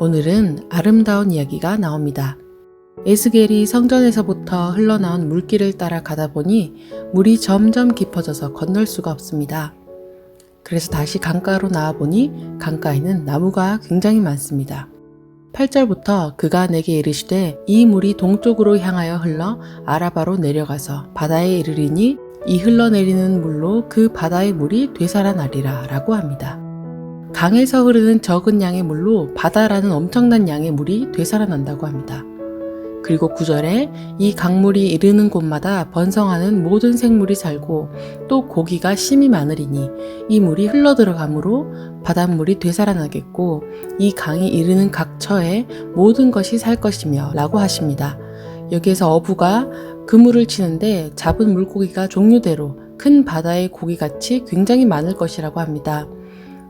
오늘은 아름다운 이야기가 나옵니다. 에스겔이 성전에서부터 흘러나온 물길을 따라 가다 보니 물이 점점 깊어져서 건널 수가 없습니다. 그래서 다시 강가로 나와보니 강가에는 나무가 굉장히 많습니다. 8절부터 그가 내게 이르시되 이 물이 동쪽으로 향하여 흘러 아라바로 내려가서 바다에 이르리니 이 흘러내리는 물로 그 바다의 물이 되살아나리라 라고 합니다. 강에서 흐르는 적은 양의 물로 바다라는 엄청난 양의 물이 되살아난다고 합니다. 그리고 9절에 이 강물이 이르는 곳마다 번성하는 모든 생물이 살고 또 고기가 심이 많으리니 이 물이 흘러들어가므로 바닷물이 되살아나겠고 이 강이 이르는 각 처에 모든 것이 살 것이며 라고 하십니다. 여기에서 어부가 그물을 치는데 잡은 물고기가 종류대로 큰 바다의 고기같이 굉장히 많을 것이라고 합니다.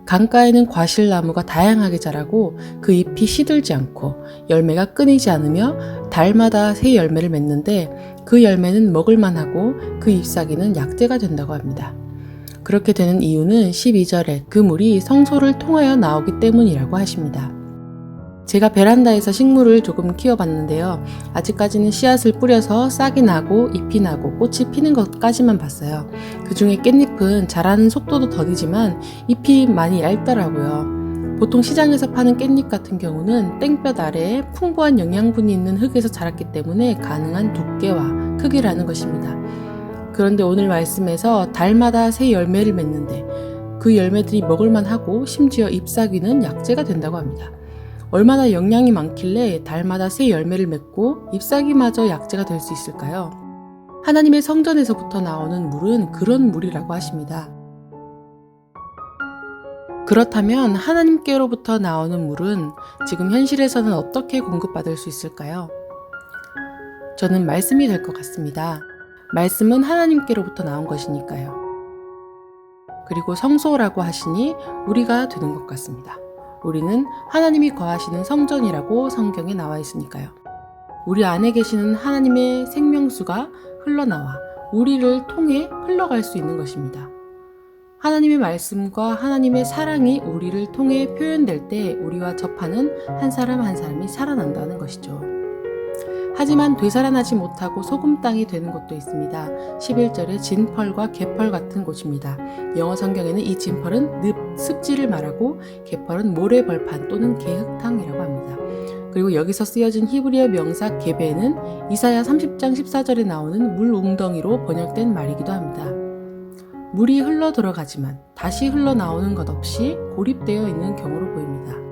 강가에는 과실나무가 다양하게 자라고 그 잎이 시들지 않고 열매가 끊이지 않으며 달마다 새 열매를 맺는데 그 열매는 먹을만하고 그 잎사귀는 약재가 된다고 합니다. 그렇게 되는 이유는 12절에 그 물이 성소를 통하여 나오기 때문이라고 하십니다. 제가 베란다에서 식물을 조금 키워봤는데요. 아직까지는 씨앗을 뿌려서 싹이 나고 잎이 나고 꽃이 피는 것까지만 봤어요. 그 중에 깻잎은 자라는 속도도 더디지만 잎이 많이 얇더라고요. 보통 시장에서 파는 깻잎 같은 경우는 땡볕 아래에 풍부한 영양분이 있는 흙에서 자랐기 때문에 가능한 두께와 크기라는 것입니다. 그런데 오늘 말씀에서 달마다 새 열매를 맺는데 그 열매들이 먹을만하고 심지어 잎사귀는 약재가 된다고 합니다. 얼마나 영양이 많길래 달마다 새 열매를 맺고 잎사귀마저 약재가 될 수 있을까요? 하나님의 성전에서부터 나오는 물은 그런 물이라고 하십니다. 그렇다면 하나님께로부터 나오는 물은 지금 현실에서는 어떻게 공급받을 수 있을까요? 저는 말씀이 될 것 같습니다. 말씀은 하나님께로부터 나온 것이니까요. 그리고 성소라고 하시니 우리가 되는 것 같습니다. 우리는 하나님이 거하시는 성전이라고 성경에 나와 있으니까요. 우리 안에 계시는 하나님의 생명수가 흘러나와 우리를 통해 흘러갈 수 있는 것입니다. 하나님의 말씀과 하나님의 사랑이 우리를 통해 표현될 때 우리와 접하는 한 사람 한 사람이 살아난다는 것이죠. 하지만 되살아나지 못하고 소금 땅이 되는 곳도 있습니다. 11절에 진펄과 개펄 같은 곳입니다. 영어 성경에는 이 진펄은 습지를 말하고 개펄은 모래벌판 또는 개흙탕이라고 합니다. 그리고 여기서 쓰여진 히브리어 명사 게베는 이사야 30장 14절에 나오는 물 웅덩이로 번역된 말이기도 합니다. 물이 흘러 들어가지만 다시 흘러나오는 것 없이 고립되어 있는 경우로 보입니다.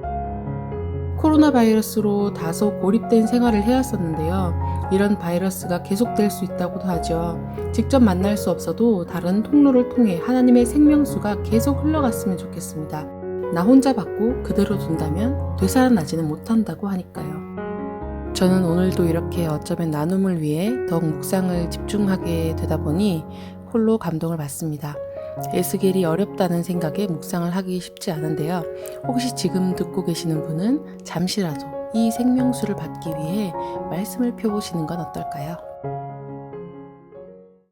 코로나 바이러스로 다소 고립된 생활을 해왔었는데요. 이런 바이러스가 계속될 수 있다고도 하죠. 직접 만날 수 없어도 다른 통로를 통해 하나님의 생명수가 계속 흘러갔으면 좋겠습니다. 나 혼자 받고 그대로 둔다면 되살아나지는 못한다고 하니까요. 저는 오늘도 이렇게 어쩌면 나눔을 위해 더욱 묵상을 집중하게 되다 보니 홀로 감동을 받습니다. 에스겔이 어렵다는 생각에 묵상을 하기 쉽지 않은데요. 혹시 지금 듣고 계시는 분은 잠시라도 이 생명수를 받기 위해 말씀을 펴보시는 건 어떨까요?